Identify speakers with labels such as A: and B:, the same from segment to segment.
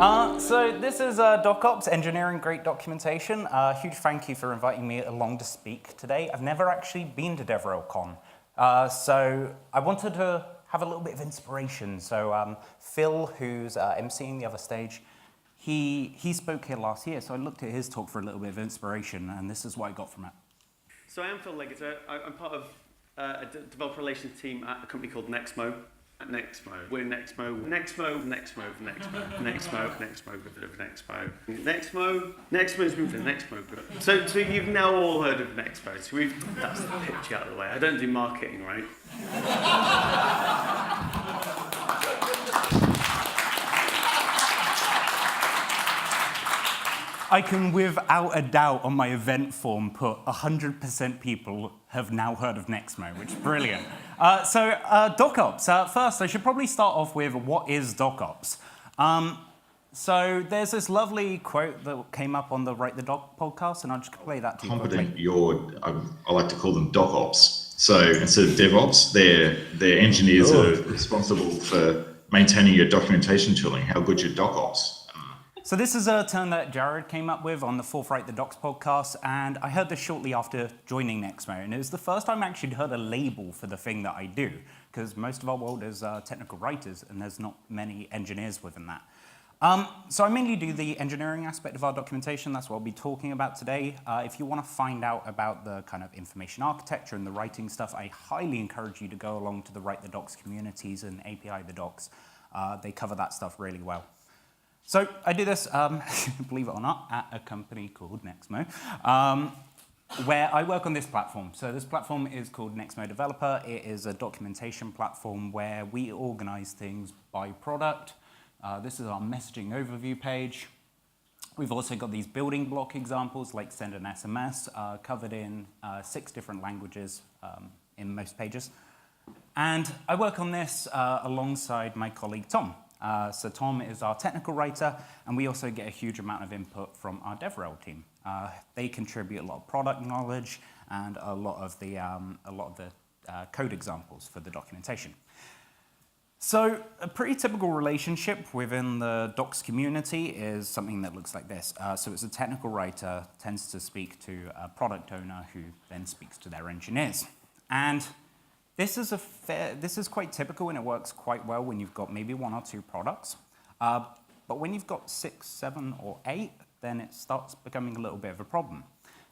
A: So this is DocOps, Engineering Great Documentation. Huge thank you for inviting me along to speak today. I've never actually been to DevRelCon, so I wanted to have a little bit of inspiration. So Phil, who's emceeing the other stage, he spoke here last year, so I looked at his talk for a little bit of inspiration, and this is what I got from it.
B: So I am Phil Leggett. I'm part of a developer relations team at a company called Nexmo. We're Nexmo. Nexmo's moved to the Nexmo group. So you've now all heard of Nexmo. So that's the pitch out of the way. I don't do marketing, right?
A: I can, without a doubt, on my event form, put 100% people have now heard of Nexmo, which is brilliant. So DocOps. First, I should probably start off with what is DocOps. So there's this lovely quote that came up on the Write the Doc podcast, and I'll just play that to you quickly.
C: I like to call them DocOps. So instead of DevOps, they're engineers that are responsible for maintaining your documentation tooling. How good your DocOps?
A: So this is a term that Jared came up with on the Fourth Write the Docs podcast, and I heard this shortly after joining Nexmo, and it was the first time I actually heard a label for the thing that I do, because most of our world is technical writers, and there's not many engineers within that. So I mainly do the engineering aspect of our documentation. That's what I'll be talking about today. If you want to find out about the kind of information architecture and the writing stuff, I highly encourage you to go along to the Write the Docs communities and API the Docs. They cover that stuff really well. So I do this, believe it or not, at a company called Nexmo, where I work on this platform. So this platform is called Nexmo Developer. It is a documentation platform where we organize things by product. This is our messaging overview page. We've also got these building block examples like send an SMS, covered in 6 different languages in most pages. And I work on this alongside my colleague Tom. So Tom is our technical writer, and we also get a huge amount of input from our DevRel team. They contribute a lot of product knowledge and a lot of the code examples for the documentation. So a pretty typical relationship within the docs community is something that looks like this. So it's a technical writer tends to speak to a product owner who then speaks to their engineers. And this is quite typical, and it works quite well when you've got maybe 1 or 2 products. But when you've got 6, 7, or 8, then it starts becoming a little bit of a problem.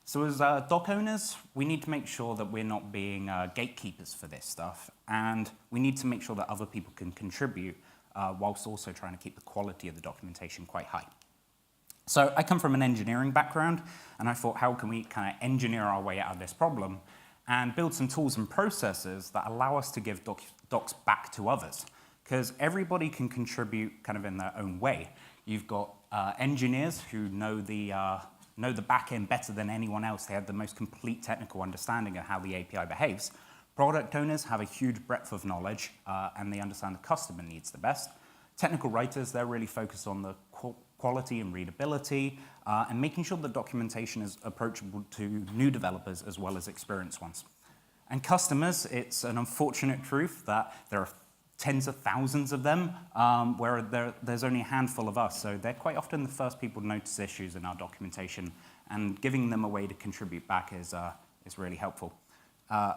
A: So as doc owners, we need to make sure that we're not being gatekeepers for this stuff, and we need to make sure that other people can contribute whilst also trying to keep the quality of the documentation quite high. So I come from an engineering background, and I thought, how can we kind of engineer our way out of this problem and build some tools and processes that allow us to give docs back to others? Because everybody can contribute kind of in their own way. You've got engineers who know the back end better than anyone else. They have the most complete technical understanding of how the API behaves. Product owners have a huge breadth of knowledge, and they understand the customer needs the best. Technical writers, they're really focused on the quality and readability, and making sure the documentation is approachable to new developers as well as experienced ones. And customers, it's an unfortunate truth that there are tens of thousands of them, where there's only a handful of us. So they're quite often the first people to notice issues in our documentation, and giving them a way to contribute back is really helpful.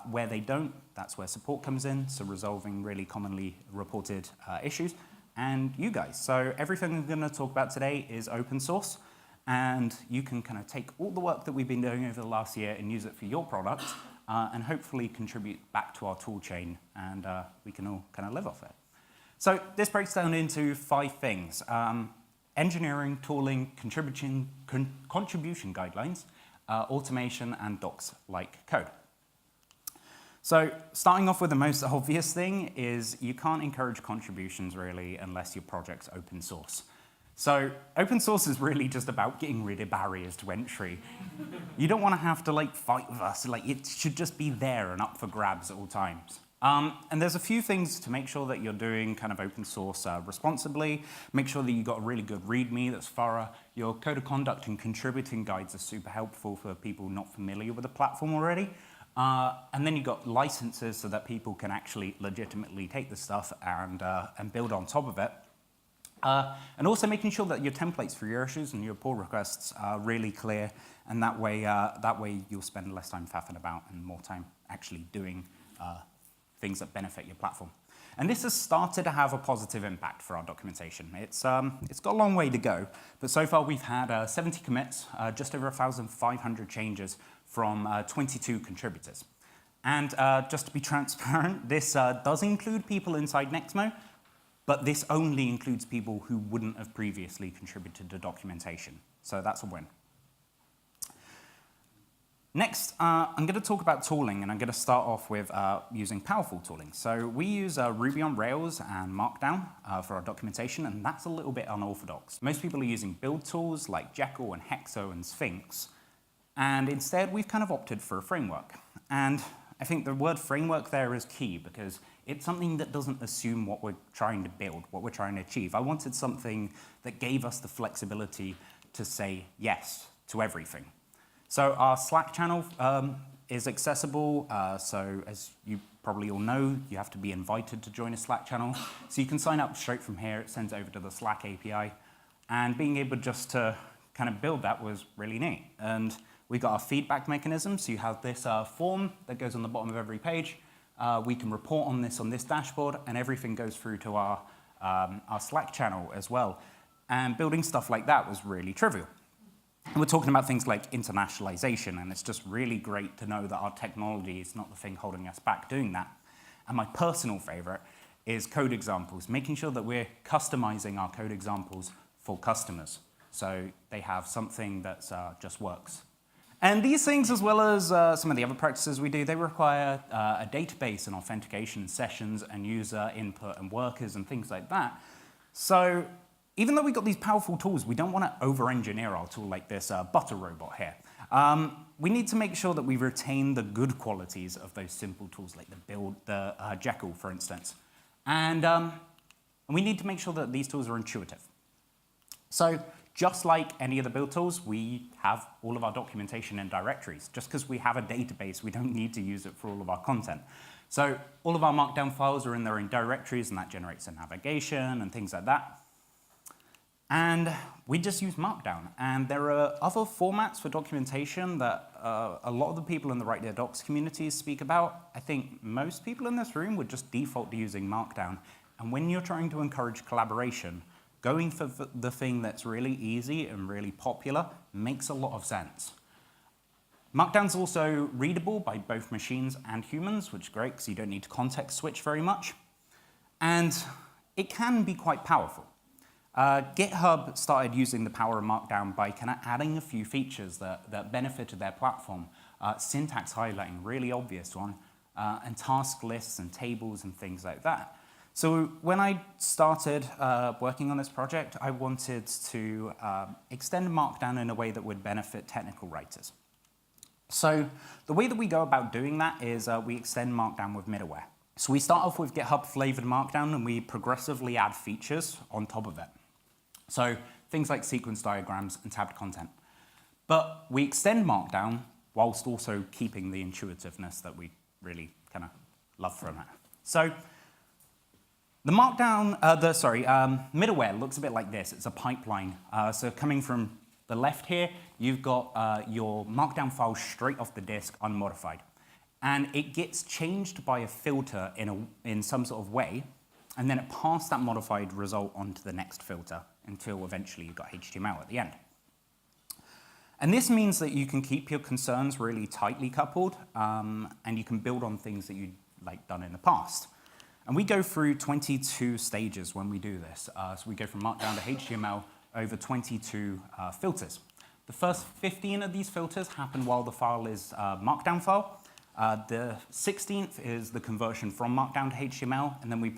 A: Where they don't, that's where support comes in, so resolving really commonly reported issues. And you guys. So everything I'm going to talk about today is open source, and you can kind of take all the work that we've been doing over the last year and use it for your product, and hopefully contribute back to our tool chain, and we can all kind of live off it. So this breaks down into 5 things: engineering, tooling, contribution guidelines, automation, and docs-like code. So starting off with the most obvious thing is you can't encourage contributions really unless your project's open source. So open source is really just about getting rid of barriers to entry. You don't want to have to fight with us. It should just be there and up for grabs at all times. And there's a few things to make sure that you're doing kind of open source responsibly. Make sure that you've got a really good README that's thorough. Your code of conduct and contributing guides are super helpful for people not familiar with the platform already. And then you've got licenses so that people can actually legitimately take the stuff and build on top of it. And also making sure that your templates for your issues and your pull requests are really clear, and that way you'll spend less time faffing about and more time actually doing things that benefit your platform. And this has started to have a positive impact for our documentation. It's got a long way to go, but so far we've had 70 commits, just over 1,500 changes from 22 contributors. And just to be transparent, this does include people inside Nexmo, but this only includes people who wouldn't have previously contributed to documentation. So that's a win. Next, I'm going to talk about tooling, and I'm going to start off with using powerful tooling. So we use Ruby on Rails and Markdown for our documentation, and that's a little bit unorthodox. Most people are using build tools like Jekyll and Hexo and Sphinx, and instead we've kind of opted for a framework. And I think the word framework there is key because it's something that doesn't assume what we're trying to build, what we're trying to achieve. I wanted something that gave us the flexibility to say yes to everything. So our Slack channel is accessible. So as you probably all know, you have to be invited to join a Slack channel. So you can sign up straight from here. It sends over to the Slack API. And being able just to kind of build that was really neat. And we got our feedback mechanism. So you have this form that goes on the bottom of every page. We can report on this dashboard, and everything goes through to our Slack channel as well. And building stuff like that was really trivial. And we're talking about things like internationalization, and it's just really great to know that our technology is not the thing holding us back doing that. And my personal favorite is code examples, making sure that we're customizing our code examples for customers. So they have something that just works. And these things, as well as some of the other practices we do, they require a database and authentication sessions and user input and workers and things like that. So even though we've got these powerful tools, we don't want to over-engineer our tool like this Butter robot here. We need to make sure that we retain the good qualities of those simple tools like the Jekyll, for instance. And we need to make sure that these tools are intuitive. So just like any of the build tools, we have all of our documentation in directories. Just because we have a database, we don't need to use it for all of our content. So all of our Markdown files are in their own directories, and that generates a navigation and things like that. And we just use Markdown. And there are other formats for documentation that a lot of the people in the Write Their Docs communities speak about. I think most people in this room would just default to using Markdown. And when you're trying to encourage collaboration, going for the thing that's really easy and really popular makes a lot of sense. Markdown's also readable by both machines and humans, which is great because you don't need to context switch very much. And it can be quite powerful. GitHub started using the power of Markdown by kind of adding a few features that benefited their platform. Syntax highlighting, really obvious one, and task lists and tables and things like that. So when I started working on this project, I wanted to extend Markdown in a way that would benefit technical writers. So the way that we go about doing that is we extend Markdown with middleware. So we start off with GitHub flavored Markdown, and we progressively add features on top of it. So things like sequence diagrams and tabbed content. But we extend Markdown whilst also keeping the intuitiveness that we really kind of love from it. So the Markdown, middleware looks a bit like this. It's a pipeline. So coming from the left here, you've got your Markdown file straight off the disk, unmodified. And it gets changed by a filter in some sort of way, and then it passes that modified result onto the next filter until eventually you've got HTML at the end. And this means that you can keep your concerns really tightly coupled, and you can build on things that you've done in the past. And we go through 22 stages when we do this. So we go from Markdown to HTML over 22 filters. The first 15 of these filters happen while the file is a Markdown file. The 16th is the conversion from Markdown to HTML, and then we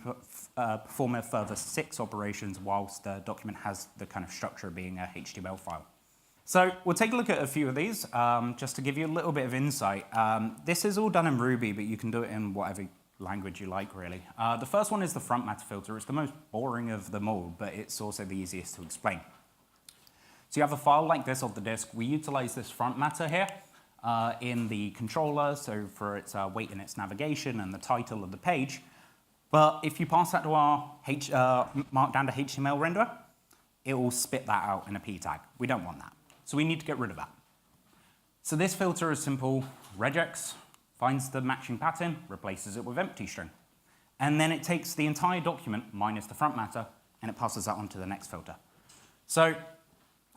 A: perform a further 6 operations whilst the document has the kind of structure of being a HTML file. So we'll take a look at a few of these, just to give you a little bit of insight. This is all done in Ruby, but you can do it in whatever language you like, really. The first one is the front matter filter. It's the most boring of them all, but it's also the easiest to explain. So you have a file like this off the disk. We utilize this front matter here in the controller, so for its weight and its navigation and the title of the page. But if you pass that to our Markdown to HTML renderer, it will spit that out in a p tag. We don't want that. So we need to get rid of that. So this filter is simple. Regex finds the matching pattern, replaces it with empty string. And then it takes the entire document minus the front matter, and it passes that on to the next filter. So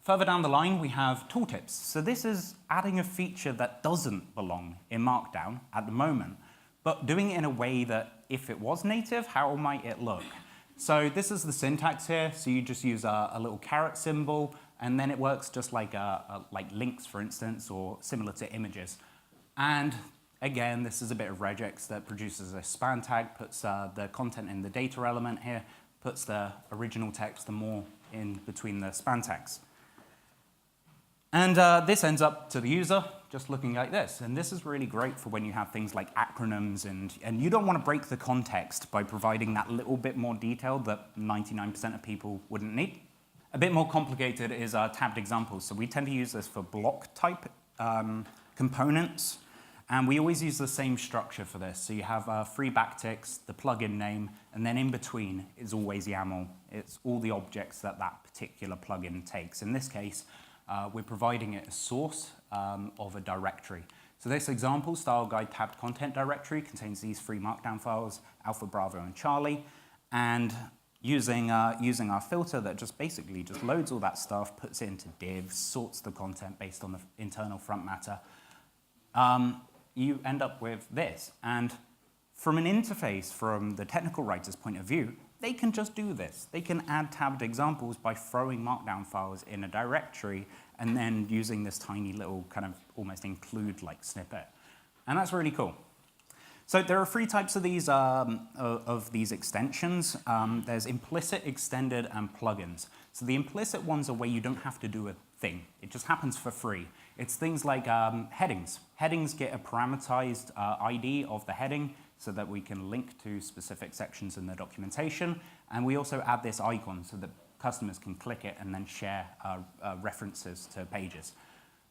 A: further down the line, we have tooltips. So this is adding a feature that doesn't belong in Markdown at the moment, but doing it in a way that if it was native, how might it look? So this is the syntax here. So you just use a little caret symbol, and then it works just like links, for instance, or similar to images. And again, this is a bit of regex that produces a span tag, puts the content in the data element here, puts the original text and more in between the span tags. And this ends up to the user just looking like this. And this is really great for when you have things like acronyms and you don't want to break the context by providing that little bit more detail that 99% of people wouldn't need. A bit more complicated is tabbed examples. So we tend to use this for block type components. And we always use the same structure for this. So you have free backticks, the plugin name, and then in between is always YAML. It's all the objects that that particular plugin takes. In this case, we're providing it a source of a directory. So this example, style guide tabbed content directory, contains these three Markdown files, Alpha, Bravo, and Charlie. And using our filter that just basically just loads all that stuff, puts it into divs, sorts the content based on the internal front matter, you end up with this. And from an interface, from the technical writer's point of view, they can just do this. They can add tabbed examples by throwing Markdown files in a directory and then using this tiny little kind of almost include-like snippet. And that's really cool. So there are three types of these extensions. There's implicit, extended, and plugins. So the implicit ones are where you don't have to do a thing. It just happens for free. It's things like headings. Headings get a parameterized ID of the heading so that we can link to specific sections in the documentation. And we also add this icon so that customers can click it and then share references to pages.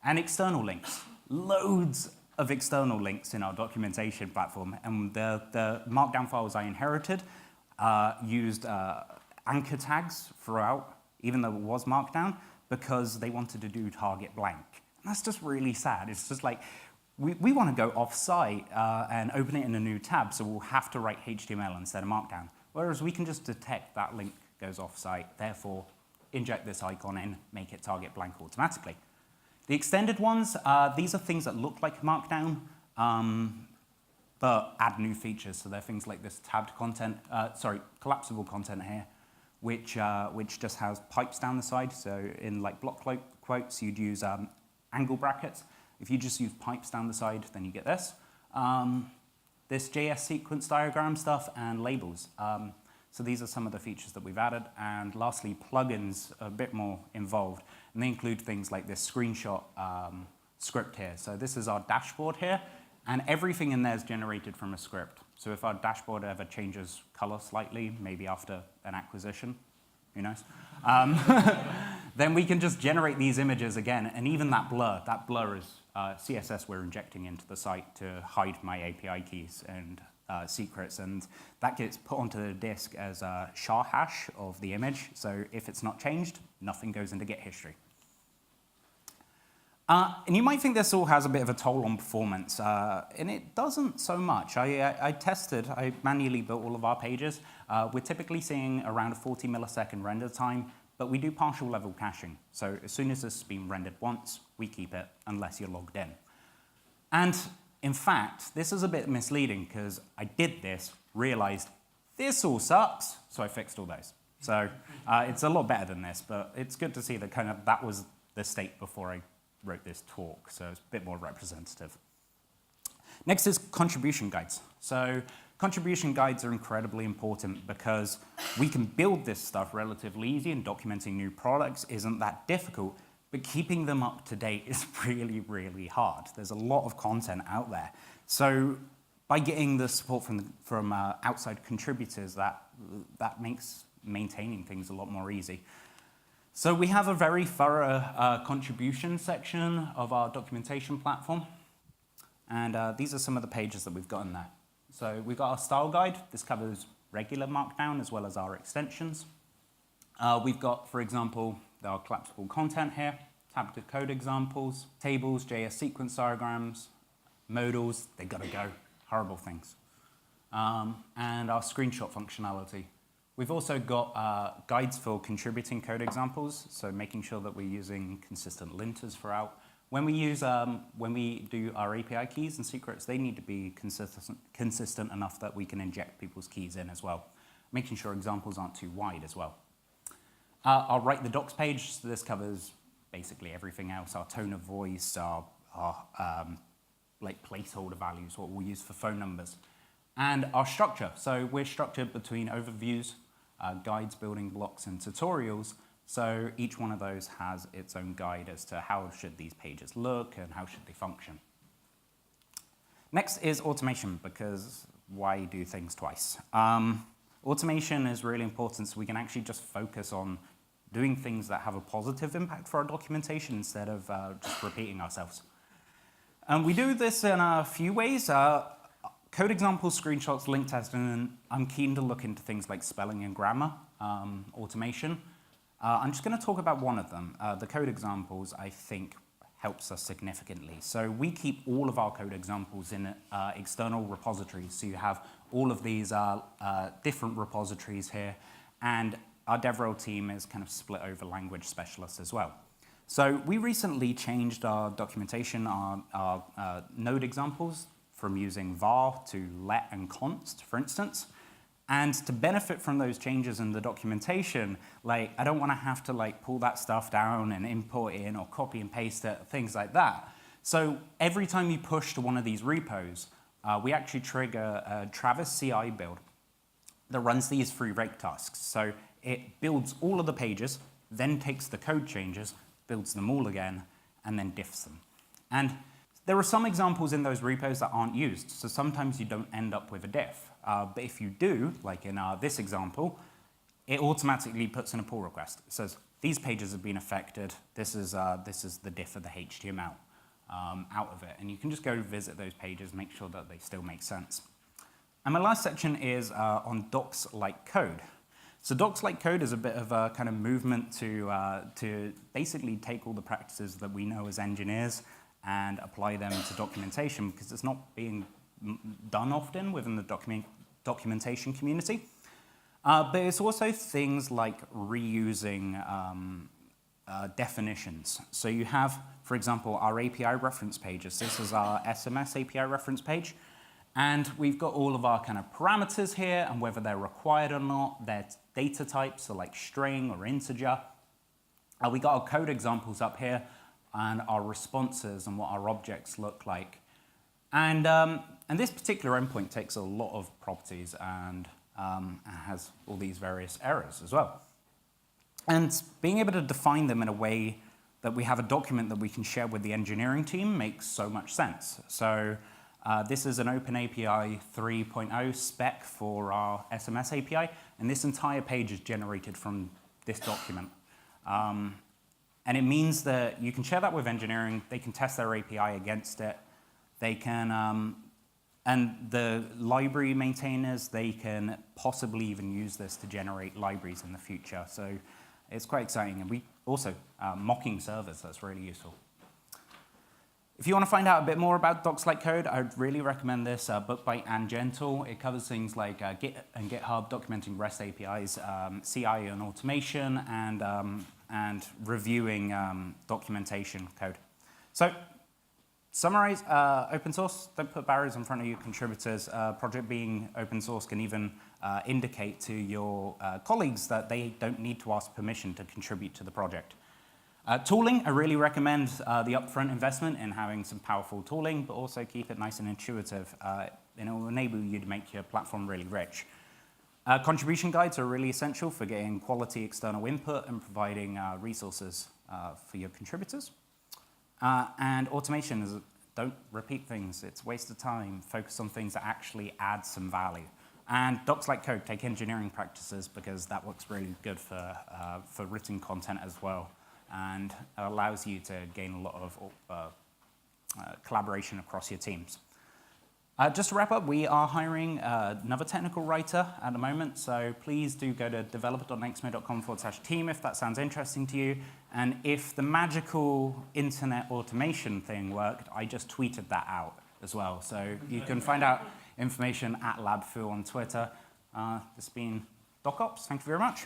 A: And external links. Loads of external links in our documentation platform. And the Markdown files I inherited used anchor tags throughout, even though it was Markdown, because they wanted to do target blank. And that's just really sad. It's just like, we want to go off-site and open it in a new tab, so we'll have to write HTML instead of Markdown. Whereas we can just detect that link goes off-site, therefore inject this icon in, make it target blank automatically. The extended ones, these are things that look like Markdown, but add new features. So they're things like this tabbed content, collapsible content here, which just has pipes down the side. So in like block quotes, you'd use angle brackets. If you just use pipes down the side, then you get this. This JS sequence diagram stuff and labels. So these are some of the features that we've added. And lastly, plugins are a bit more involved. And they include things like this screenshot script here. So this is our dashboard here. And everything in there is generated from a script. So if our dashboard ever changes color slightly, maybe after an acquisition, who knows? Then we can just generate these images again. And even that blur is CSS we're injecting into the site to hide my API keys and secrets. And that gets put onto the disk as a SHA hash of the image. So if it's not changed, nothing goes into Git history. And you might think this all has a bit of a toll on performance, and it doesn't so much. I manually built all of our pages. We're typically seeing around a 40 millisecond render time, but we do partial level caching. So as soon as this has been rendered once, we keep it unless you're logged in. And in fact, this is a bit misleading because I did this, realized this all sucks, so I fixed all those. So it's a lot better than this, but it's good to see that that was the state before I wrote this talk, so it's a bit more representative. Next is contribution guides. So contribution guides are incredibly important because we can build this stuff relatively easy, and documenting new products isn't that difficult, but keeping them up to date is really, really hard. There's a lot of content out there. So by getting the support from outside contributors, that makes maintaining things a lot more easy. So we have a very thorough contribution section of our documentation platform. And these are some of the pages that we've got in there. So we've got our style guide. This covers regular Markdown as well as our extensions. We've got, for example, our collapsible content here, tablet code examples, tables, JS sequence diagrams, modals, they gotta go, horrible things. And our screenshot functionality. We've also got guides for contributing code examples, so making sure that we're using consistent linters throughout. When we do our API keys and secrets, they need to be consistent enough that we can inject people's keys in as well, making sure examples aren't too wide as well. I'll write the docs page, so this covers basically everything else, our tone of voice, our like placeholder values, what we'll use for phone numbers, and our structure. So we're structured between overviews, guides, building blocks, and tutorials. So each one of those has its own guide as to how should these pages look and how should they function. Next is automation, because why do things twice? Automation is really important so we can actually just focus on doing things that have a positive impact for our documentation instead of just repeating ourselves. And we do this in a few ways. Code examples, screenshots, link testing, and I'm keen to look into things like spelling and grammar, automation. I'm just going to talk about one of them. The code examples, I think, helps us significantly. So we keep all of our code examples in external repositories. So you have all of these different repositories here, and our DevRel team is kind of split over language specialists as well. So we recently changed our documentation, our node examples, from using var to let and const, for instance. And to benefit from those changes in the documentation, like I don't want to have to like pull that stuff down and import in or copy and paste it, things like that. So every time you push to one of these repos, we actually trigger a Travis CI build that runs these 3 rake tasks. So it builds all of the pages, then takes the code changes, builds them all again, and then diffs them. And there are some examples in those repos that aren't used, so sometimes you don't end up with a diff. But if you do, like in this example, it automatically puts in a pull request. It says, these pages have been affected. This is the diff of the HTML out of it. And you can just go visit those pages, make sure that they still make sense. And my last section is on docs like code. So docs like code is a bit of a kind of movement to basically take all the practices that we know as engineers and apply them to documentation, because it's not being done often within the documentation community. But it's also things like reusing definitions. So you have, for example, our API reference pages. This is our SMS API reference page. And we've got all of our kind of parameters here and whether they're required or not, their data types, so like string or integer. We got our code examples up here and our responses and what our objects look like. And this particular endpoint takes a lot of properties and has all these various errors as well. And being able to define them in a way that we have a document that we can share with the engineering team makes so much sense. So this is an OpenAPI 3.0 spec for our SMS API, and this entire page is generated from this document. And it means that you can share that with engineering, they can test their API against it, they can, and the library maintainers, they can possibly even use this to generate libraries in the future. So it's quite exciting. And we also, mocking servers, that's really useful. If you want to find out a bit more about docs like code, I'd really recommend this book by Ann Gentle. It covers things like Git and GitHub, documenting REST APIs, CI and automation, and reviewing documentation code. So, summarize, open source, don't put barriers in front of your contributors. Project being open source can even indicate to your colleagues that they don't need to ask permission to contribute to the project. Tooling, I really recommend the upfront investment in having some powerful tooling, but also keep it nice and intuitive. And it will enable you to make your platform really rich. Contribution guides are really essential for getting quality external input and providing resources for your contributors. And automation is, don't repeat things. It's a waste of time. Focus on things that actually add some value. And docs like code, take engineering practices because that works really good for written content as well. And allows you to gain a lot of collaboration across your teams. Just to wrap up, we are hiring another technical writer at the moment, so please do go to developer.nexmo.com/team if that sounds interesting to you. And if the magical internet automation thing worked, I just tweeted that out as well. So you can find out information at LabFoo on Twitter. This has been DocOps. Thank you very much.